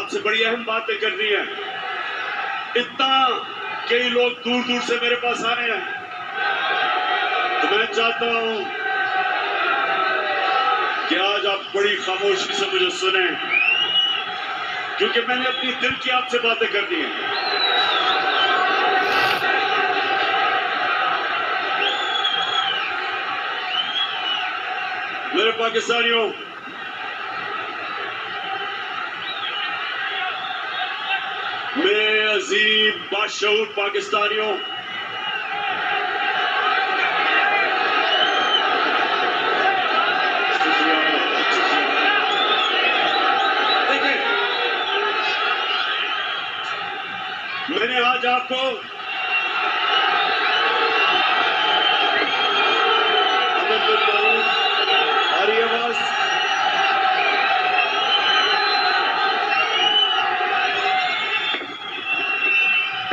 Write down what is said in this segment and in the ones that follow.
آپ سے بڑی اہم باتیں کرنی ہیں. اتنا کئی لوگ دور دور سے میرے پاس آ رہے ہیں تو میں چاہتا ہوں کہ آج آپ بڑی خاموشی سے مجھے سنیں، کیونکہ میں نے اپنی دل کی آپ سے باتیں کرنی ہیں. میرے پاکستانیوں، میرے عظیم باشعور پاکستانیوں، میں نے آج آپ کو آ رہی آواز؟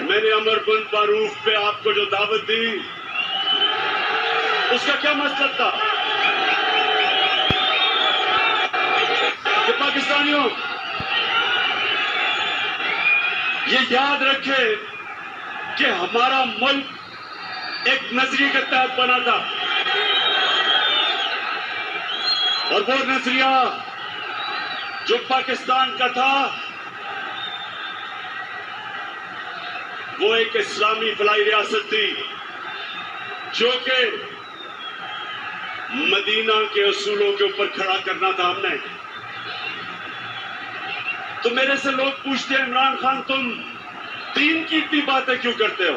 میں نے عمر بن فاروق پہ آپ کو جو دعوت دی اس کا کیا مطلب تھا کہ پاکستانیوں یہ یاد رکھے کہ ہمارا ملک ایک نظریے کے تحت بنا تھا، اور وہ نظریہ جو پاکستان کا تھا وہ ایک اسلامی فلاحی ریاست تھی جو کہ مدینہ کے اصولوں کے اوپر کھڑا کرنا تھا ہم نے. تو میرے سے لوگ پوچھتے ہیں عمران خان تم دین کی اتنی باتیں کیوں کرتے ہو؟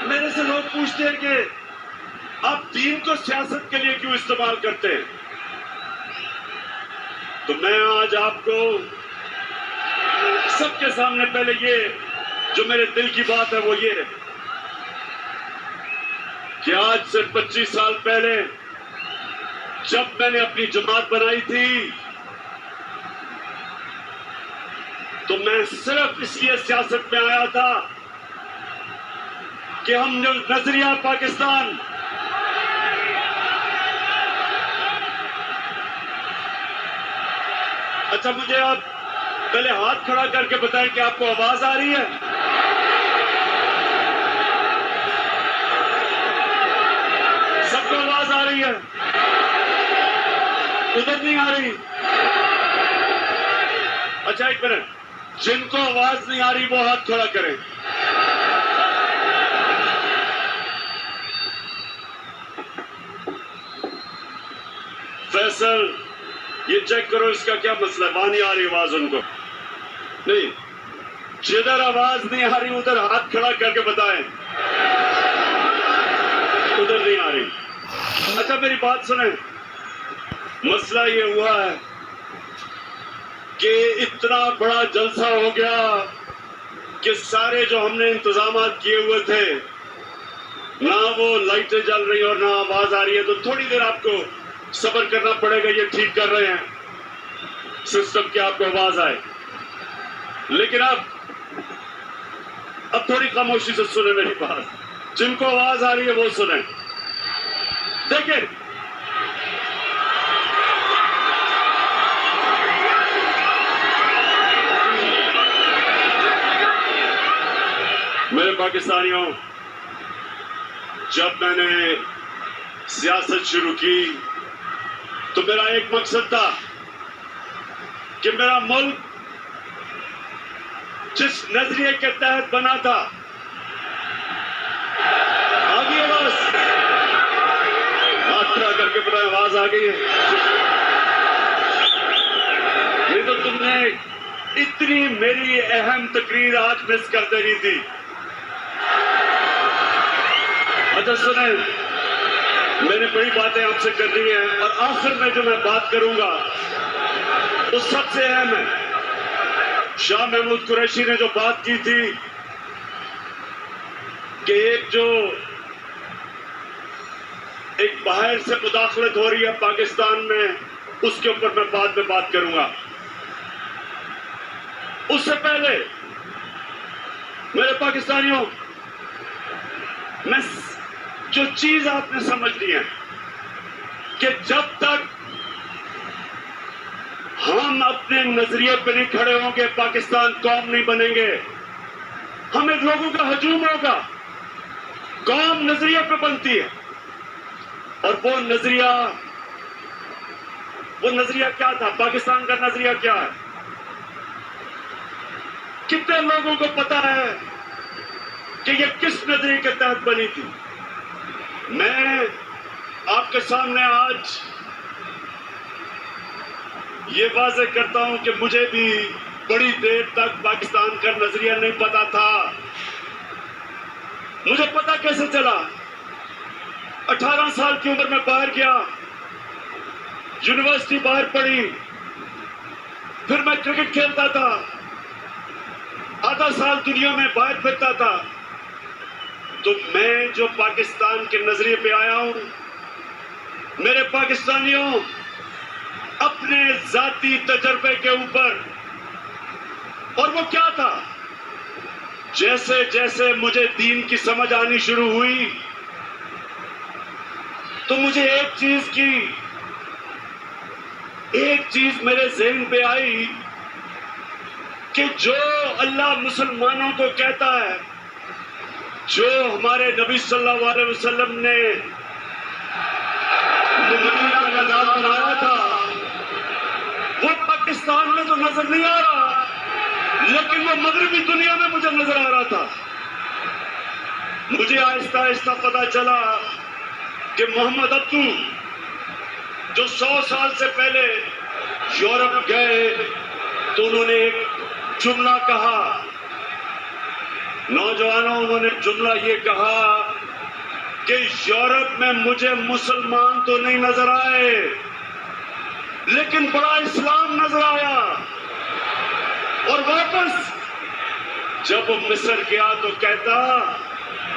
میرے سے لوگ پوچھتے ہیں کہ آپ دین کو سیاست کے لیے کیوں استعمال کرتے ہیں؟ تو میں آج آپ کو سب کے سامنے پہلے یہ جو میرے دل کی بات ہے وہ یہ ہے کہ آج سے 25 سال پہلے جب میں نے اپنی جماعت بنائی تھی تو میں صرف اس لیے سیاست میں آیا تھا کہ ہم نے نظریہ پاکستان اچھا مجھے آپ پہلے ہاتھ کھڑا کر کے بتائیں کہ آپ کو آواز آ رہی ہے؟ سب کو آواز آ رہی ہے؟ ادھر نہیں آ رہی؟ اچھا ایک منٹ، جن کو آواز نہیں آ رہی وہ ہاتھ کھڑا کریں. فیصل یہ چیک کرو اس کا کیا مسئلہ ہے، وہاں نہیں آ رہی آواز ان کو؟ نہیں، جدھر آواز نہیں آ رہی ادھر ہاتھ کھڑا کر کے بتائیں. ادھر نہیں آ رہی. اچھا میری بات سنیں، مسئلہ یہ ہوا ہے کہ اتنا بڑا جلسہ ہو گیا کہ سارے جو ہم نے انتظامات کیے ہوئے تھے نہ وہ لائٹیں جل رہی اور نہ آواز آ رہی ہے، تو تھوڑی دیر آپ کو صبر کرنا پڑے گا. یہ ٹھیک کر رہے ہیں سسٹم کہ آپ کو آواز آئے، لیکن اب تھوڑی خاموشی سے سنیں میری بات. جن کو آواز آ رہی ہے وہ سنیں. دیکھیں میرے پاکستانیوں، جب میں نے سیاست شروع کی تو میرا ایک مقصد تھا کہ میرا ملک جس نظریے کے تحت بنا تھا، آگے آواز ہاتھ کھڑا کر کے بتائیں آواز آ گئی ہے؟ نہیں تو تم نے اتنی میری اہم تقریر آج مس کر دینی تھی. اچھا سنیں، میں نے بڑی باتیں آپ سے کرنی ہیں اور آخر میں جو میں بات کروں گا وہ سب سے اہم ہے. شاہ محمود قریشی نے جو بات کی تھی کہ ایک باہر سے مداخلت ہو رہی ہے پاکستان میں، اس کے اوپر میں بعد میں بات کروں گا. اس سے پہلے میرے پاکستانیوں، میں جو چیز آپ نے سمجھ لی ہے کہ جب تک ہم اپنے نظریے پہ نہیں کھڑے ہوں گے، پاکستان قوم نہیں بنیں گے. ہمیں لوگوں کا ہجوم ہوگا. قوم نظریے پہ بنتی ہے، اور وہ نظریہ کیا تھا؟ پاکستان کا نظریہ کیا ہے؟ کتنے لوگوں کو پتا ہے کہ یہ کس نظریے کے تحت بنی تھی؟ میں آپ کے سامنے آج یہ واضح کرتا ہوں کہ مجھے بھی بڑی دیر تک پاکستان کا نظریہ نہیں پتا تھا. مجھے پتا کیسے چلا؟ 18 سال کی عمر میں باہر گیا، یونیورسٹی باہر پڑھی، پھر میں کرکٹ کھیلتا تھا، آدھا سال دنیا میں باہر پھرتا تھا. تو میں جو پاکستان کے نظریے پہ آیا ہوں، میرے پاکستانیوں، اپنے ذاتی تجربے کے اوپر. اور وہ کیا تھا؟ جیسے جیسے مجھے دین کی سمجھ آنی شروع ہوئی تو مجھے ایک چیز میرے ذہن پہ آئی کہ جو اللہ مسلمانوں کو کہتا ہے، جو ہمارے نبی صلی اللہ علیہ وسلم نے دنیا کا نظام بنایا تھا، وہ پاکستان میں تو نظر نہیں آ رہا، لیکن وہ مغربی دنیا میں مجھے نظر آ رہا تھا. مجھے آہستہ آہستہ پتا چلا کہ محمد عبدو جو 100 سال سے پہلے یورپ گئے تو انہوں نے ایک جملہ کہا. نوجوانوں، انہوں نے جملہ یہ کہا کہ یورپ میں مجھے مسلمان تو نہیں نظر آئے، لیکن بڑا اسلام نظر آیا. اور واپس جب وہ مصر گیا تو کہتا،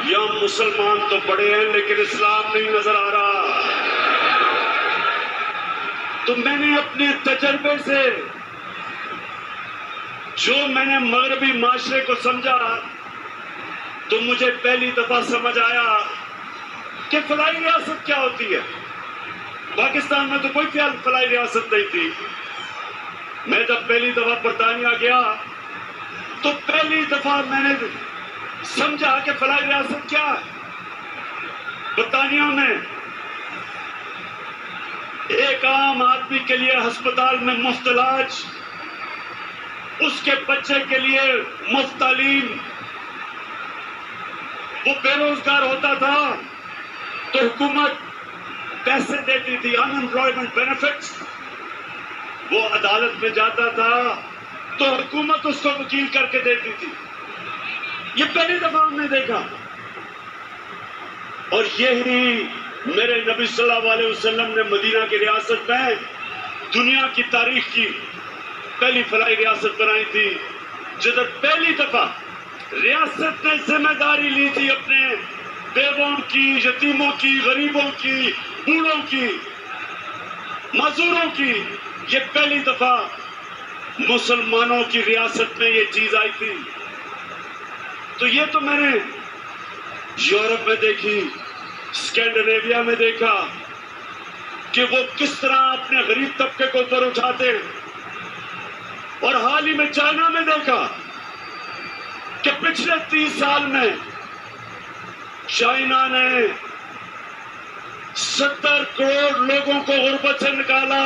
یہاں مسلمان تو بڑے ہیں لیکن اسلام نہیں نظر آ رہا. تو میں نے اپنے تجربے سے جو میں نے مغربی معاشرے کو سمجھا، تو مجھے پہلی دفعہ سمجھ آیا کہ فلاحی ریاست کیا ہوتی ہے. پاکستان میں تو کوئی فلاحی ریاست نہیں تھی. میں جب پہلی دفعہ برطانیہ گیا تو پہلی دفعہ میں نے سمجھا کہ فلاحی ریاست کیا ہے. برطانیہ میں ایک عام آدمی کے لیے ہسپتال میں مفت علاج، اس کے بچے کے لیے مفت تعلیم. وہ بے روزگار ہوتا تھا تو حکومت پیسے دیتی تھی، ان امپلائمنٹ بینیفٹس. وہ عدالت میں جاتا تھا تو حکومت اس کو وکیل کر کے دیتی تھی. یہ پہلی دفعہ ہم نے دیکھا. اور یہی میرے نبی صلی اللہ علیہ وسلم نے مدینہ کی ریاست میں دنیا کی تاریخ کی پہلی فلاحی ریاست بنائی تھی، جدھر پہلی دفعہ ریاست نے ذمہ داری لی تھی اپنے بیووں کی، یتیموں کی، غریبوں کی، بوڑھوں کی، معذوروں کی. یہ پہلی دفعہ مسلمانوں کی ریاست میں یہ چیز آئی تھی. تو یہ تو میں نے یورپ میں دیکھی، اسکینڈینیویا میں دیکھا کہ وہ کس طرح اپنے غریب طبقے کو اوپر اٹھاتے ہیں. اور حال ہی میں چائنا میں دیکھا کہ پچھلے 30 سال میں چائنا نے 70 کروڑ لوگوں کو غربت سے نکالا.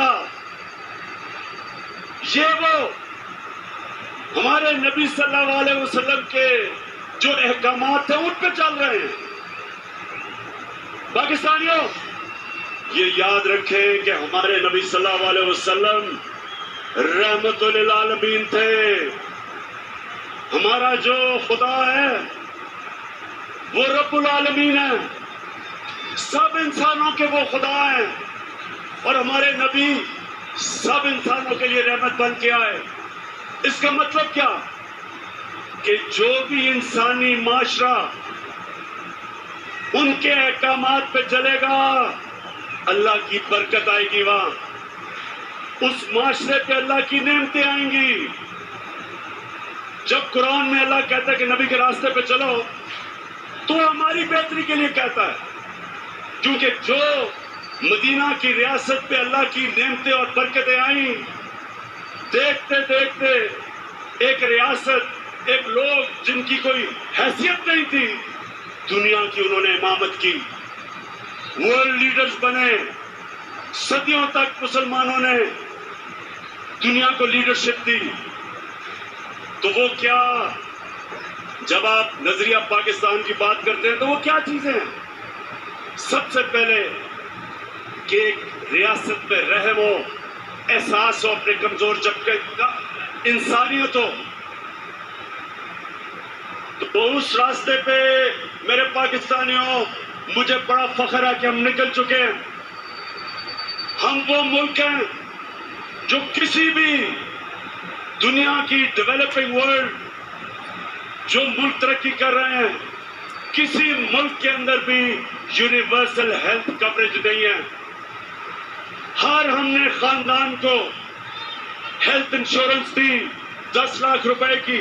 یہ وہ ہمارے نبی صلی اللہ علیہ وسلم کے جو احکامات تھے ان پہ چل رہے ہیں. پاکستانیوں، یہ یاد رکھیں کہ ہمارے نبی صلی اللہ علیہ وسلم رحمت للعالمین تھے. ہمارا جو خدا ہے وہ رب العالمین ہے، سب انسانوں کے وہ خدا ہیں. اور ہمارے نبی سب انسانوں کے لیے رحمت بن کے آئے. اس کا مطلب کیا؟ کہ جو بھی انسانی معاشرہ ان کے احکامات پہ چلے گا، اللہ کی برکت آئے گی. وہاں اس معاشرے پہ اللہ کی نعمتیں آئیں گی. جب قرآن میں اللہ کہتا ہے کہ نبی کے راستے پہ چلو، تو ہماری بہتری کے لیے کہتا ہے. کیونکہ جو مدینہ کی ریاست پہ اللہ کی نعمتیں اور برکتیں آئیں، دیکھتے دیکھتے ایک ریاست، ایک لوگ جن کی کوئی حیثیت نہیں تھی، دنیا کی انہوں نے امامت کی، ورلڈ لیڈرز بنے، صدیوں تک مسلمانوں نے دنیا کو لیڈرشپ دی۔ تو وہ کیا، جب آپ نظریہ پاکستان کی بات کرتے ہیں تو وہ کیا چیزیں ہیں؟ سب سے پہلے کہ ایک ریاست میں رحم ہو، احساس ہو اپنے کمزور طبقے کا، انسانیت ہو۔ تو اس راستے پہ میرے پاکستانیوں مجھے بڑا فخر ہے کہ ہم نکل چکے ہیں۔ ہم وہ ملک ہیں جو کسی بھی دنیا کی ڈیولپنگ ورلڈ جو ملک ترقی کر رہے ہیں، کسی ملک کے اندر بھی یونیورسل ہیلتھ کوریج نہیں ہے۔ ہر ہم نے خاندان کو ہیلتھ انشورنس دی 10 لاکھ روپے کی،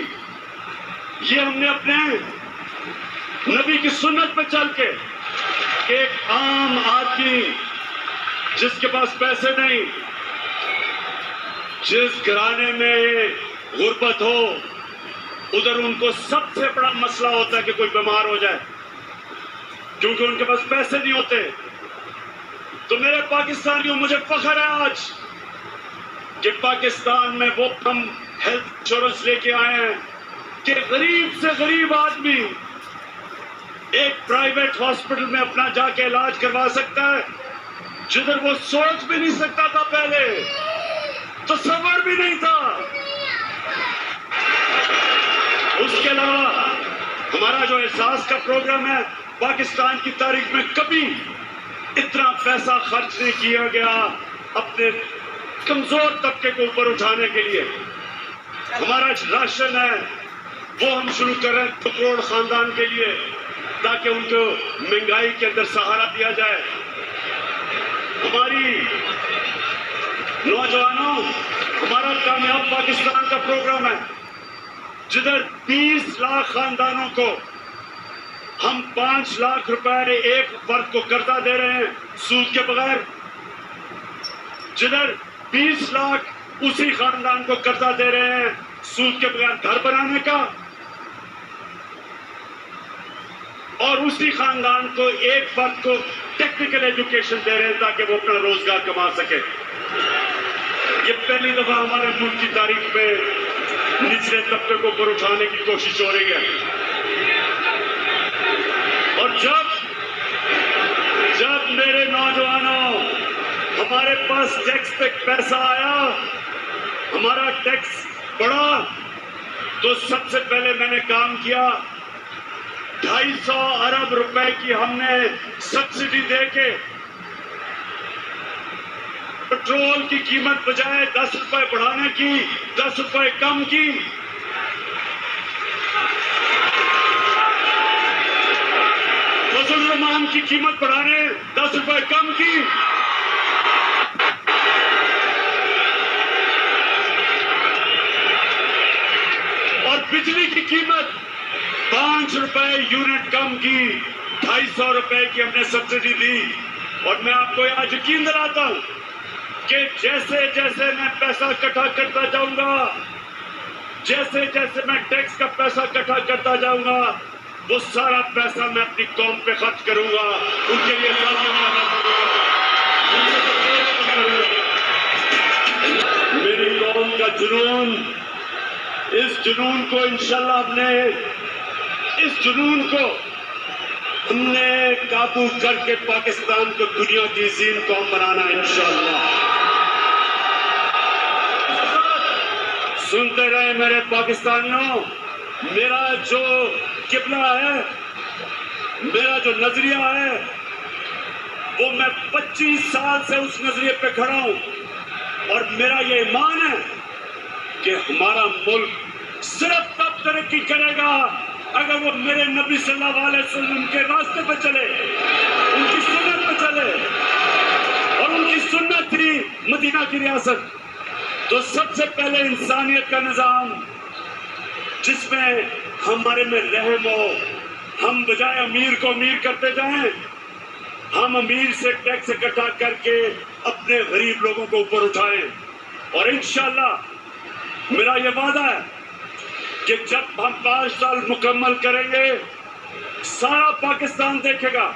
یہ ہم نے اپنے نبی کی سنت پہ چل کے، ایک عام آدمی جس کے پاس پیسے نہیں، جس گھرانے میں غربت ہو، ادھر ان کو سب سے بڑا مسئلہ ہوتا ہے کہ کوئی بیمار ہو جائے، کیونکہ ان کے پاس پیسے نہیں ہوتے۔ تو میرے پاکستانیوں، مجھے فخر ہے آج کہ پاکستان میں وہ ہم ہیلتھ انشورنس لے کے آئے ہیں کہ غریب سے غریب آدمی ایک پرائیویٹ ہاسپٹل میں اپنا جا کے علاج کروا سکتا ہے، جدھر وہ سوچ بھی نہیں سکتا تھا، پہلے تصور بھی نہیں تھا۔ اس کے علاوہ ہمارا جو احساس کا پروگرام ہے، پاکستان کی تاریخ میں کبھی اتنا پیسہ خرچ نہیں کیا گیا اپنے کمزور طبقے کو اوپر اٹھانے کے لیے۔ ہمارا راشن ہے وہ ہم شروع کر رہے ہیں 2 کروڑ خاندان کے لیے، تاکہ ان کو مہنگائی کے اندر سہارا دیا جائے۔ ہماری نوجوانوں، ہمارا کامیاب پاکستان کا پروگرام ہے جدھر 20 لاکھ خاندانوں کو ہم 5 لاکھ روپے ایک فرد کو قرضہ دے رہے ہیں سود کے بغیر، جدھر 20 لاکھ اسی خاندان کو قرضہ دے رہے ہیں سود کے بغیر گھر بنانے کا، اور اسی خاندان کو ایک فرد کو ٹیکنیکل ایجوکیشن دے رہے ہیں تاکہ وہ اپنا روزگار کما سکے۔ یہ پہلی دفعہ ہمارے ملک کی تاریخ میں نچلے طبقے کو اوپر اٹھانے کی کوشش ہو رہی ہے۔ اور جب میرے نوجوانوں ہمارے پاس ٹیکس پہ پیسہ آیا، ہمارا ٹیکس بڑھا، تو سب سے پہلے میں نے کام کیا 250 ارب روپے کی ہم نے سبسڈی دے کے پٹرول کی قیمت بجائے 10 روپے بڑھانے کی 10 روپے کم کی۔ مسلمان کی قیمت بڑھانے 10 روپے کم کی۔ اور بجلی کی قیمت 5 روپے یونٹ کم کی، 250 روپے کی ہم نے سبسڈی دی۔ اور میں آپ کو آج یقین دلاتا ہوں کہ جیسے جیسے میں پیسہ اکٹھا کرتا جاؤں گا، جیسے جیسے میں ٹیکس کا پیسہ اکٹھا کرتا جاؤں گا، وہ سارا پیسہ میں اپنی قوم پہ خرچ کروں گا، ان کے لیے میری قوم کا جنون، اس جنون کو انشاءاللہ اس جنون کو ہم نے قابو کر کے پاکستان کو دنیا کی عظیم قوم بنانا ہے انشاءاللہ۔ سنتے رہے میرے پاکستانیوں، میرا جو قبلہ ہے، میرا جو نظریہ ہے، وہ میں 25 سال سے اس نظریے پہ کھڑا ہوں، اور میرا یہ ایمان ہے کہ ہمارا ملک صرف تب ترقی کرے گا اگر وہ میرے نبی صلی اللہ علیہ وسلم کے راستے پہ چلے، ان کی سنت پہ چلے، اور ان کی سنت تھی مدینہ کی ریاست۔ تو سب سے پہلے انسانیت کا نظام جس میں ہمارے میں رحم ہو، ہم بجائے امیر کو امیر کرتے جائیں، ہم امیر سے ٹیکس اکٹھا کر کے اپنے غریب لوگوں کو اوپر اٹھائیں، اور انشاءاللہ میرا یہ وعدہ ہے کہ جب ہم 5 سال مکمل کریں گے سارا پاکستان دیکھے گا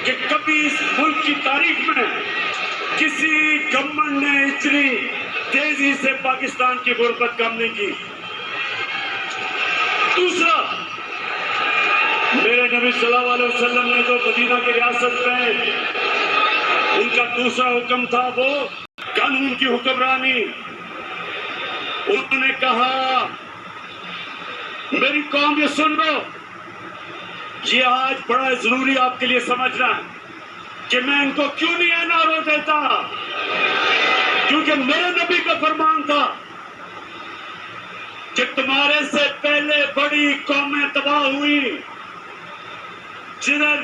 کہ کبھی اس ملک کی تاریخ میں کسی گورنمنٹ نے اتنی تیزی سے پاکستان کی غربت کم نہیں کی. دوسرا، میرے نبی صلی اللہ علیہ وسلم نے جو مدینہ کی ریاست میں ان کا دوسرا حکم تھا وہ قانون کی حکمرانی. انہوں نے کہا میری قوم یہ سن لو، یہ آج بڑا ضروری آپ کے لیے سمجھنا ہے کہ میں ان کو کیوں نہیں NRO دیتا، کیونکہ میرے نبی کا فرمان تھا کہ تمہارے سے پہلے بڑی قومیں تباہ ہوئی، جدھر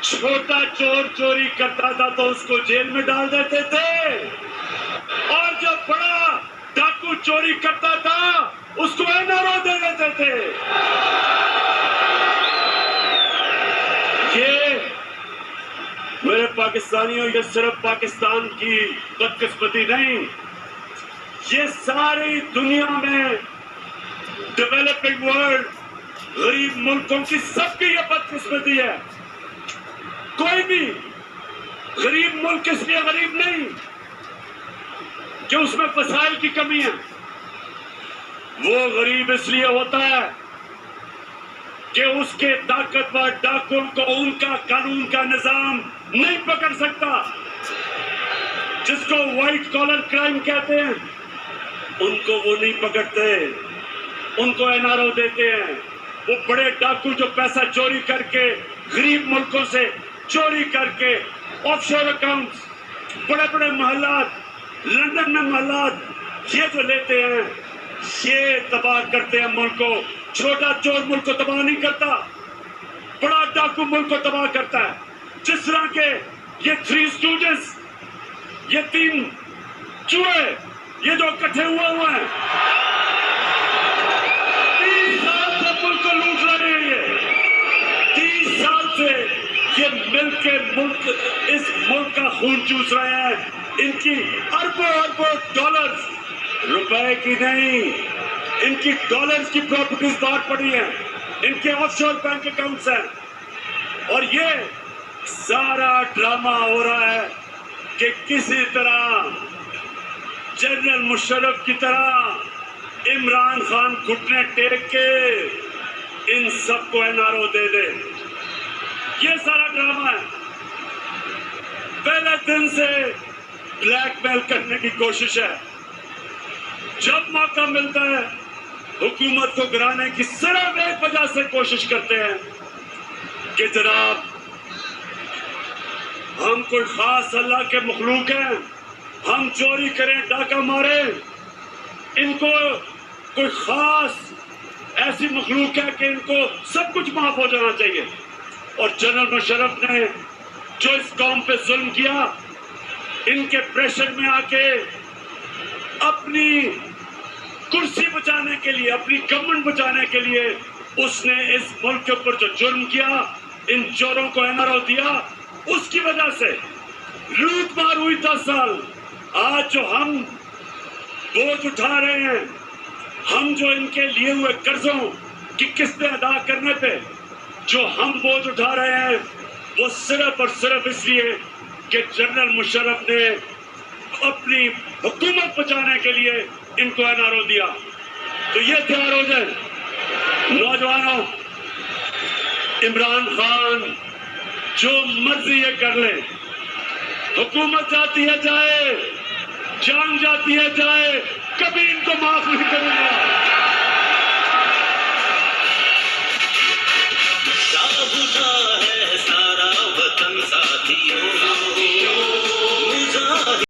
چھوٹا چور چوری کرتا تھا تو اس کو جیل میں ڈال دیتے تھے، اور جو بڑا ڈاکو چوری کرتا تھا اس کو NRO دے دیتے تھے. یہ میرے پاکستانیوں، یہ صرف پاکستان کی بدقسمتی نہیں، یہ ساری دنیا میں ڈیولپنگ ورلڈ غریب ملکوں کی سب کی یہ بدقسمتی ہے. کوئی بھی غریب ملک اس لیے غریب نہیں کہ اس میں وسائل کی کمی ہے، وہ غریب اس لیے ہوتا ہے کہ اس کے طاقتور ڈاکوؤں کو ان کا قانون کا نظام نہیں پکڑ سکتا، جس کو وائٹ کالر کرائم کہتے ہیں، ان کو وہ نہیں پکڑتے، ان کو NRO دیتے ہیں. وہ بڑے ڈاکو جو پیسہ چوری کر کے غریب ملکوں سے چوری کر کے آف شور اکاؤنٹس، بڑے بڑے محلات، لندن میں محلات یہ جو لیتے ہیں، یہ تباہ کرتے ہیں ملک کو. چھوٹا چور ملک کو تباہ نہیں کرتا، بڑا ڈاکو ملک کو تباہ کرتا ہے. جس طرح کے یہ 3 اسٹوڈنٹس، یہ 3 چوہے یہ جو اکٹھے ہوئے ہیں، 30 سال سے ملک کو لوٹ رہے ہیں. یہ 30 سال سے یہ مل کے ملک اس ملک کا خون چوس رہے ہیں. ان کی اربوں اربوں ڈالرز، روپے کی نہیں، ان کی ڈالرز کی پراپرٹیز باہر پڑی ہیں، ان کے آف شور بینک اکاؤنٹس ہیں. اور یہ سارا ڈرامہ ہو رہا ہے کہ کسی طرح جنرل مشرف کی طرح عمران خان گھٹنے ٹیک کے ان سب کو NRO دے دے. یہ سارا ڈرامہ ہے. پہلے دن سے بلیک میل کرنے کی کوشش ہے. جب موقع ملتا ہے حکومت کو گرانے کی صرف ایک وجہ سے کوشش کرتے ہیں کہ جناب ہم کوئی خاص اللہ کے مخلوق ہیں، ہم چوری کریں، ڈاکہ ماریں، ان کو کوئی خاص ایسی مخلوق ہے کہ ان کو سب کچھ معاف ہو جانا چاہیے. اور جنرل مشرف نے جو اس قوم پہ ظلم کیا، ان کے پریشر میں آ کے اپنی کرسی بچانے کے لیے، اپنی گورنمنٹ بچانے کے لیے اس نے اس ملک کے اوپر جو جرم کیا، ان چوروں کو NRO دیا. اس کی وجہ سے لوٹ مار ہوئی 10 سال. آج جو ہم بوجھ اٹھا رہے ہیں، ہم جو ان کے لیے ہوئے قرضوں کی قسطیں ادا کرنے پہ جو ہم بوجھ اٹھا رہے ہیں، وہ صرف اور صرف اس لیے کہ جنرل مشرف نے اپنی حکومت بچانے کے لیے ان کو NRO دیا. تو یہ تیار ہو جائے نوجوانوں، عمران خان جو مرضی یہ کر لے، حکومت جاتی ہے جائے، جان جاتی ہے جائے، کبھی ان کو معاف نہیں کروں گا.